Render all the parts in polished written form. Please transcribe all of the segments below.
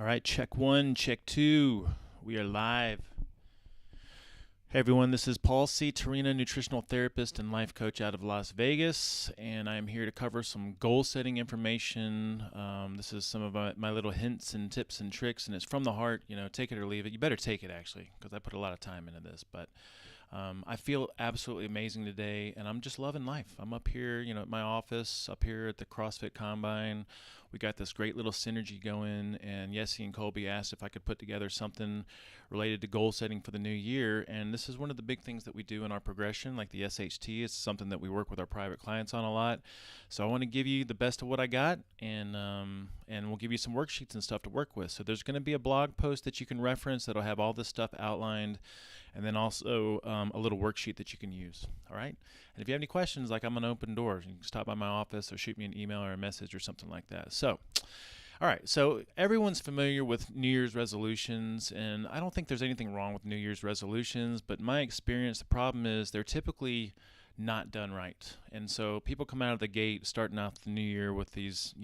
All right, check one, check two. We are live. Hey everyone, this is Paul C. Torina, nutritional therapist and life coach out of Las Vegas, and I'm here to cover some goal setting information. This is some of my little hints and tips and tricks, and it's from the heart. Take it or leave it. You better take it actually, because I put a lot of time into this. But I feel absolutely amazing today, and I'm just loving life. I'm up here, at my office, up here at the CrossFit Combine. We got this great little synergy going, and Yessie and Colby asked if I could put together something related to goal setting for the new year. And this is one of the big things that we do in our progression, like the SHT. It's something that we work with our private clients on a lot. So I want to give you the best of what I got, and we'll give you some worksheets and stuff to work with. So there's going to be a blog post that you can reference that'll have all this stuff outlined, and then also a little worksheet that you can use. All right. And if you have any questions, like I'm an open door, you can stop by my office or shoot me an email or a message or something like that. So, all right. So everyone's familiar with New Year's resolutions, and I don't think there's anything wrong with New Year's resolutions, but in my experience, the problem is they're typically not done right. And so people come out of the gate starting out the new year with these,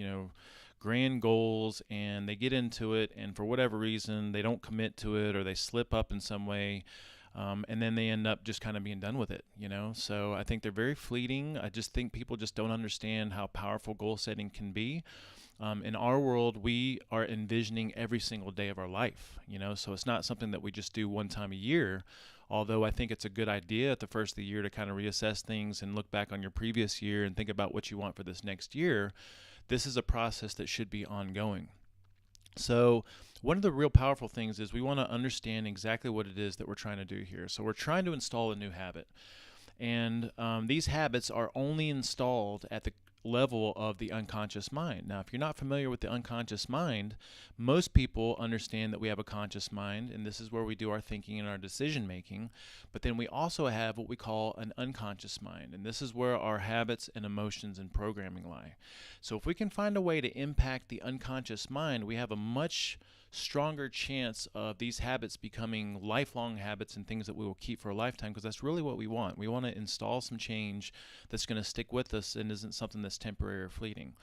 grand goals, and they get into it, and for whatever reason, they don't commit to it or they slip up in some way. And then they end up just kind of being done with it. So I think they're very fleeting. I just think people just don't understand how powerful goal setting can be. In our world, we are envisioning every single day of our life, so it's not something that we just do one time a year. Although I think it's a good idea at the first of the year to kind of reassess things and look back on your previous year and think about what you want for this next year. This is a process that should be ongoing. So one of the real powerful things is we want to understand exactly what it is that we're trying to do here. So we're trying to install a new habit. And these habits are only installed at the level of the unconscious mind. Now, if you're not familiar with the unconscious mind, most people understand that we have a conscious mind, and this is where we do our thinking and our decision making. But then we also have what we call an unconscious mind, and this is where our habits and emotions and programming lie. So if we can find a way to impact the unconscious mind, we have a much stronger chance of these habits becoming lifelong habits and things that we will keep for a lifetime, because that's really what we want. We want to install some change that's going to stick with us and isn't something that's temporary or fleeting.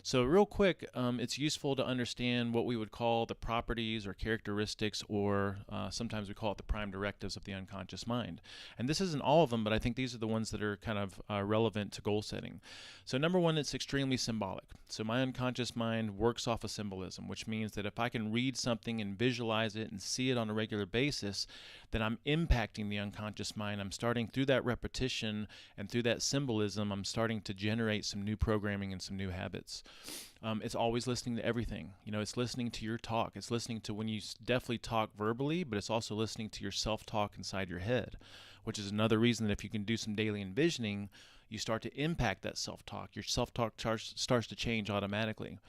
So real quick, it's useful to understand what we would call the properties or characteristics, or sometimes we call it the prime directives of the unconscious mind. And this isn't all of them, but I think these are the ones that are kind of relevant to goal setting. So number one, it's extremely symbolic. So my unconscious mind works off of symbolism, which means that if I can read something and visualize it and see it on a regular basis, then I'm impacting the unconscious mind. I'm starting through that repetition and through that symbolism, I'm starting to generate some new programming and some new habits. It's always listening to everything. It's listening to your talk. It's listening to when you definitely talk verbally, but it's also listening to your self-talk inside your head, which is another reason that if you can do some daily envisioning, you start to impact that self-talk. Your self-talk starts to change automatically.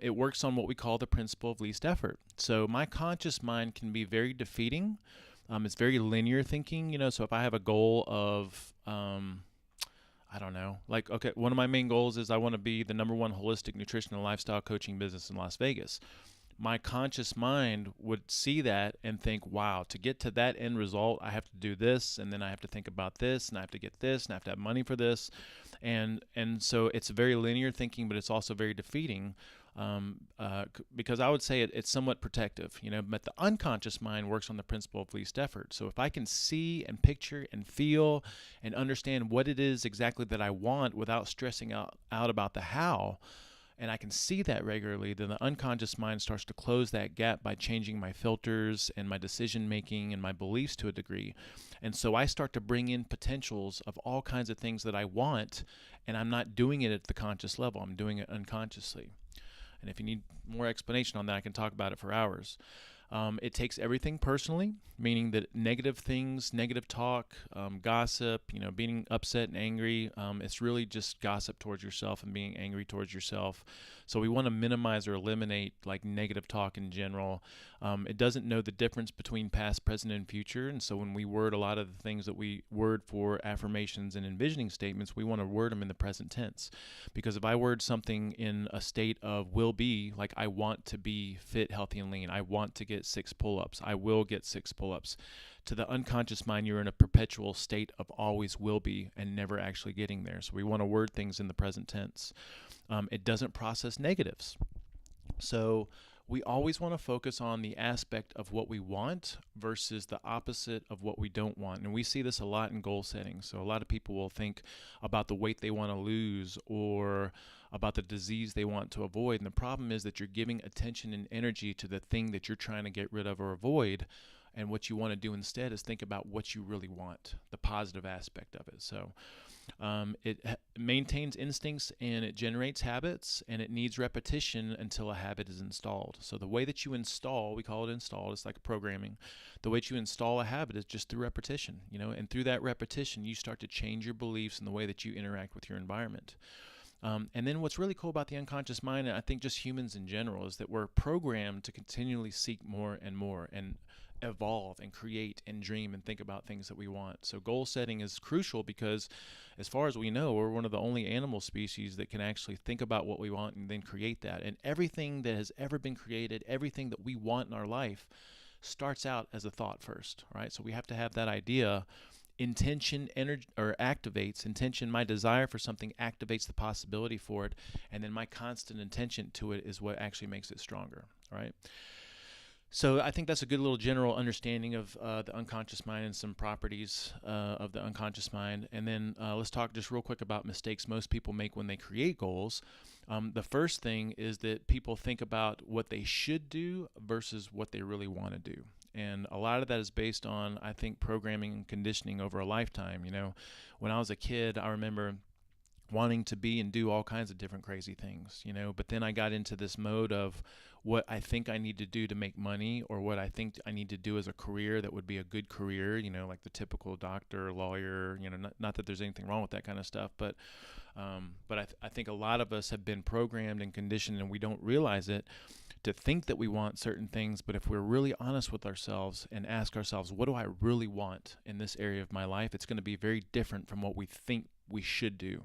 It works on what we call the principle of least effort. So my conscious mind can be very defeating. It's very linear thinking, so if I have a goal of, I don't know, like, okay, one of my main goals is I want to be the number one holistic nutrition and lifestyle coaching business in Las Vegas. My conscious mind would see that and think, wow, to get to that end result, I have to do this, and then I have to think about this, and I have to get this, and I have to have money for this. And so it's very linear thinking, but it's also very defeating. Because I would say it's somewhat protective, but the unconscious mind works on the principle of least effort. So if I can see and picture and feel and understand what it is exactly that I want without stressing out about the how, and I can see that regularly, then the unconscious mind starts to close that gap by changing my filters and my decision making and my beliefs to a degree. And so I start to bring in potentials of all kinds of things that I want, and I'm not doing it at the conscious level. I'm doing it unconsciously. And if you need more explanation on that, I can talk about it for hours. It takes everything personally, meaning that negative things, negative talk, gossip, being upset and angry, it's really just gossip towards yourself and being angry towards yourself. So we want to minimize or eliminate like negative talk in general. It doesn't know the difference between past, present, and future. And so when we word a lot of the things that we word for affirmations and envisioning statements, we want to word them in the present tense. Because if I word something in a state of will be, like I want to be fit, healthy, and lean, I want to get 6 pull-ups, I will get 6 pull-ups. To the unconscious mind, you're in a perpetual state of always will be and never actually getting there. So we want to word things in the present tense. It doesn't process negatives. So we always want to focus on the aspect of what we want versus the opposite of what we don't want. And we see this a lot in goal setting. So a lot of people will think about the weight they want to lose or about the disease they want to avoid. And the problem is that you're giving attention and energy to the thing that you're trying to get rid of or avoid. And what you want to do instead is think about what you really want, the positive aspect of it. So it maintains instincts and it generates habits, and it needs repetition until a habit is installed. So the way that you install, we call it installed, it's like programming. The way that you install a habit is just through repetition, and through that repetition, you start to change your beliefs and the way that you interact with your environment. And then what's really cool about the unconscious mind, and I think just humans in general, is that we're programmed to continually seek more and more and evolve and create and dream and think about things that we want. So goal setting is crucial because, as far as we know, we're one of the only animal species that can actually think about what we want and then create that. And everything that has ever been created, everything that we want in our life, starts out as a thought first, right? So we have to have that idea. Intention activates intention. My desire for something activates the possibility for it, and then my constant intention to it is what actually makes it stronger, right? So I think that's a good little general understanding of the unconscious mind and some properties of the unconscious mind. And then let's talk just real quick about mistakes most people make when they create goals. The first thing is that people think about what they should do versus what they really want to do. And a lot of that is based on, I think, programming and conditioning over a lifetime. When I was a kid, I remember wanting to be and do all kinds of different crazy things, but then I got into this mode of what I think I need to do to make money, or what I think I need to do as a career that would be a good career, like the typical doctor, lawyer, not that there's anything wrong with that kind of stuff, but I think a lot of us have been programmed and conditioned, and we don't realize it, to think that we want certain things. But if we're really honest with ourselves and ask ourselves, what do I really want in this area of my life, it's going to be very different from what we think we should do.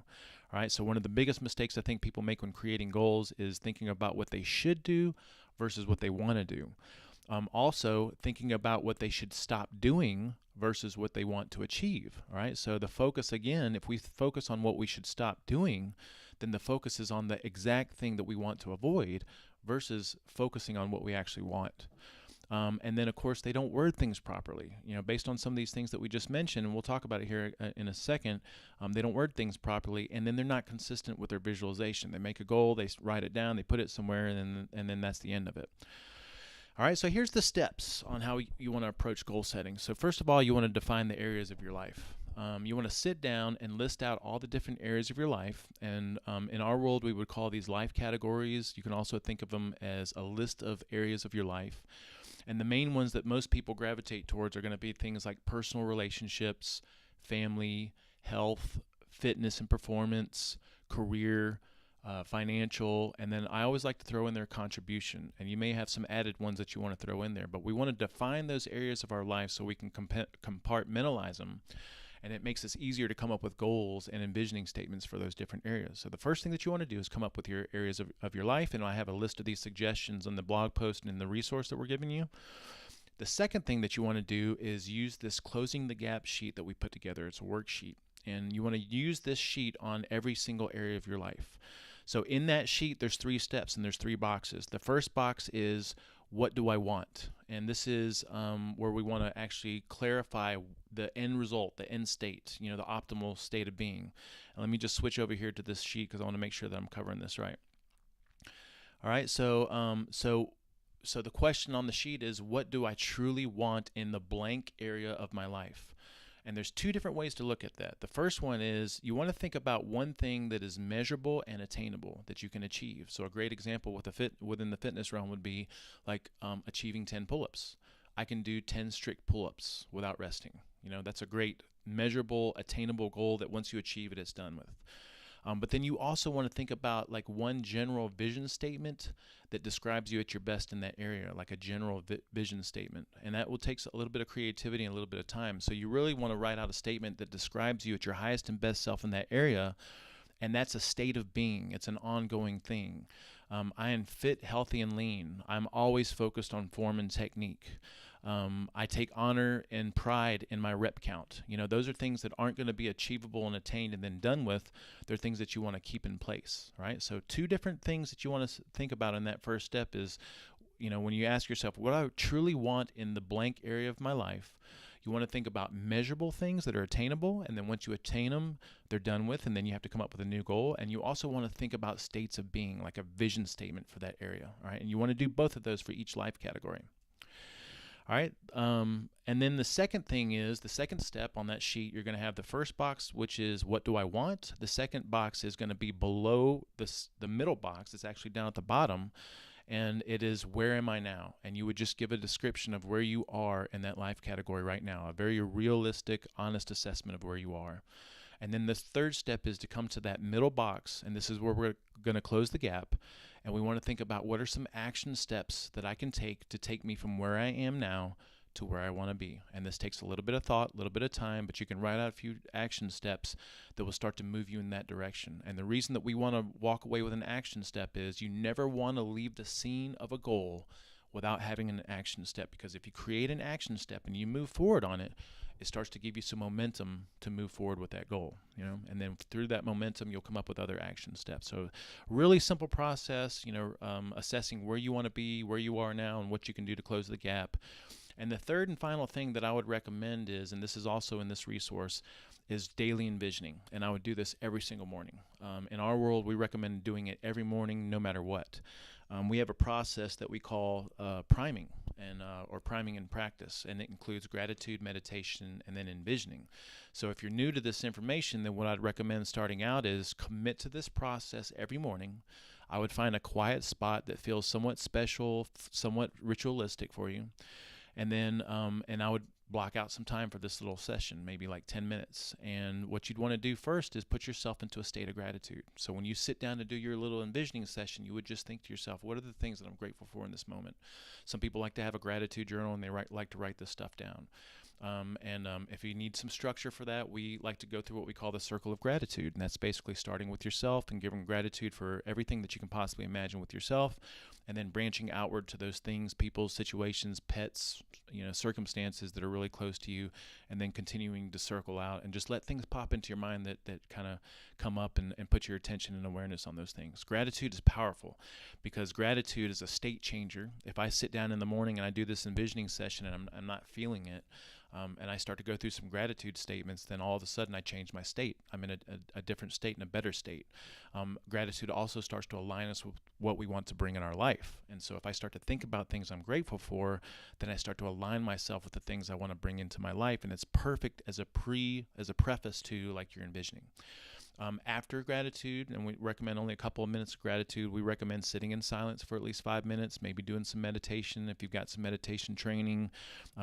All right. So one of the biggest mistakes I think people make when creating goals is thinking about what they should do versus what they want to do. Also thinking about what they should stop doing versus what they want to achieve. All right. So the focus, again, if we focus on what we should stop doing, then the focus is on the exact thing that we want to avoid versus focusing on what we actually want. And then, of course, they don't word things properly. Based on some of these things that we just mentioned, and we'll talk about it here in a second, they don't word things properly, and then they're not consistent with their visualization. They make a goal, they write it down, they put it somewhere, and then that's the end of it. All right, so here's the steps on how you want to approach goal setting. So first of all, you want to define the areas of your life. You want to sit down and list out all the different areas of your life. And in our world, we would call these life categories. You can also think of them as a list of areas of your life. And the main ones that most people gravitate towards are going to be things like personal relationships, family, health, fitness and performance, career, financial, and then I always like to throw in their contribution. And you may have some added ones that you want to throw in there, but we want to define those areas of our life so we can compartmentalize them. And it makes it easier to come up with goals and envisioning statements for those different areas. So the first thing that you want to do is come up with your areas of your life, and I have a list of these suggestions on the blog post and in the resource that we're giving you. The second thing that you want to do is use this closing the gap sheet that we put together. It's a worksheet, and you want to use this sheet on every single area of your life. So in that sheet, there's 3 steps and there's 3 boxes. The first box is, what do I want? And this is where we want to actually clarify the end result, the end state, the optimal state of being. And let me just switch over here to this sheet because I want to make sure that I'm covering this right. All right, so the question on the sheet is, what do I truly want in the blank area of my life? And there's 2 different ways to look at that. The first one is you want to think about one thing that is measurable and attainable that you can achieve. So a great example within the fitness realm would be like achieving 10 pull-ups. I can do 10 strict pull-ups without resting. That's a great measurable, attainable goal that once you achieve it, it's done with. But then you also want to think about like one general vision statement that describes you at your best in that area, like a general vision statement. And that will take a little bit of creativity and a little bit of time. So you really want to write out a statement that describes you at your highest and best self in that area. And that's a state of being. It's an ongoing thing. I am fit, healthy, and lean. I'm always focused on form and technique. I take honor and pride in my rep count. Those are things that aren't going to be achievable and attained and then done with. They're things that you want to keep in place, right? So 2 different things that you want to think about in that first step is, when you ask yourself, what do I truly want in the blank area of my life, you want to think about measurable things that are attainable, and then once you attain them, they're done with, and then you have to come up with a new goal. And you also want to think about states of being, like a vision statement for that area, all right? And you want to do both of those for each life category. All right. And then the second thing is, the second step on that sheet, you're going to have the first box, which is what do I want? The second box is going to be below the middle box. It's actually down at the bottom, and it is where am I now? And you would just give a description of where you are in that life category right now, a very realistic, honest assessment of where you are. And then the third step is to come to that middle box, and this is where we're going to close the gap. And we want to think about what are some action steps that I can take to take me from where I am now to where I want to be. And this takes a little bit of thought, a little bit of time, but you can write out a few action steps that will start to move you in that direction. And the reason that we want to walk away with an action step is you never want to leave the scene of a goal without having an action step, because if you create an action step and you move forward on it, it starts to give you some momentum to move forward with that goal, and then through that momentum, you'll come up with other action steps. So really simple process, assessing where you want to be, where you are now, and what you can do to close the gap. And the third and final thing that I would recommend is, and this is also in this resource, is daily envisioning. And I would do this every single morning. In our world, we recommend doing it every morning, no matter what. We have a process that we call priming, or priming in practice, and it includes gratitude, meditation, and then envisioning. So if you're new to this information, then what I'd recommend starting out is commit to this process every morning. I would find a quiet spot that feels somewhat special, somewhat ritualistic for you, and then and I would block out some time for this little session, maybe like 10 minutes. And what you'd want to do first is put yourself into a state of gratitude. So when you sit down to do your little envisioning session, you would just think to yourself, what are the things that I'm grateful for in this moment? Some people like to have a gratitude journal, and they like to write this stuff down. If you need some structure for that, we like to go through what we call the circle of gratitude. And that's basically starting with yourself and giving gratitude for everything that you can possibly imagine with yourself, and then branching outward to those things, people, situations, pets, circumstances that are really close to you, and then continuing to circle out and just let things pop into your mind that kind of come up, and put your attention and awareness on those things. Gratitude is powerful because gratitude is a state changer. If I sit down in the morning and I do this envisioning session and I'm not feeling it, and I start to go through some gratitude statements, then all of a sudden I change my state. I'm in a different state, and a better state. Gratitude also starts to align us with what we want to bring in our life. And so if I start to think about things I'm grateful for, then I start to align myself with the things I want to bring into my life. And it's perfect as a preface to like your envisioning. After gratitude, and we recommend only a couple of minutes of gratitude, we recommend sitting in silence for at least 5 minutes, maybe doing some meditation if you've got some meditation training.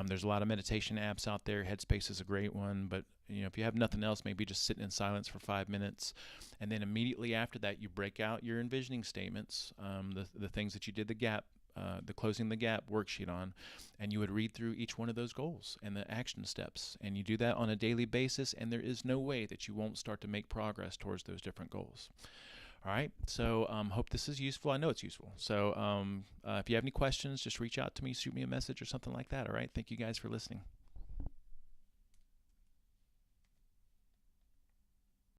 There's a lot of meditation apps out there. Headspace is a great one, but if you have nothing else, maybe just sitting in silence for 5 minutes. And then immediately after that, you break out your envisioning statements, the things that you did the closing the gap worksheet on, and you would read through each one of those goals and the action steps. And you do that on a daily basis, and there is no way that you won't start to make progress towards those different goals. All right, so hope this is useful. I know it's useful. So if you have any questions, just reach out to me, shoot me a message or something like that. All right, thank you guys for listening.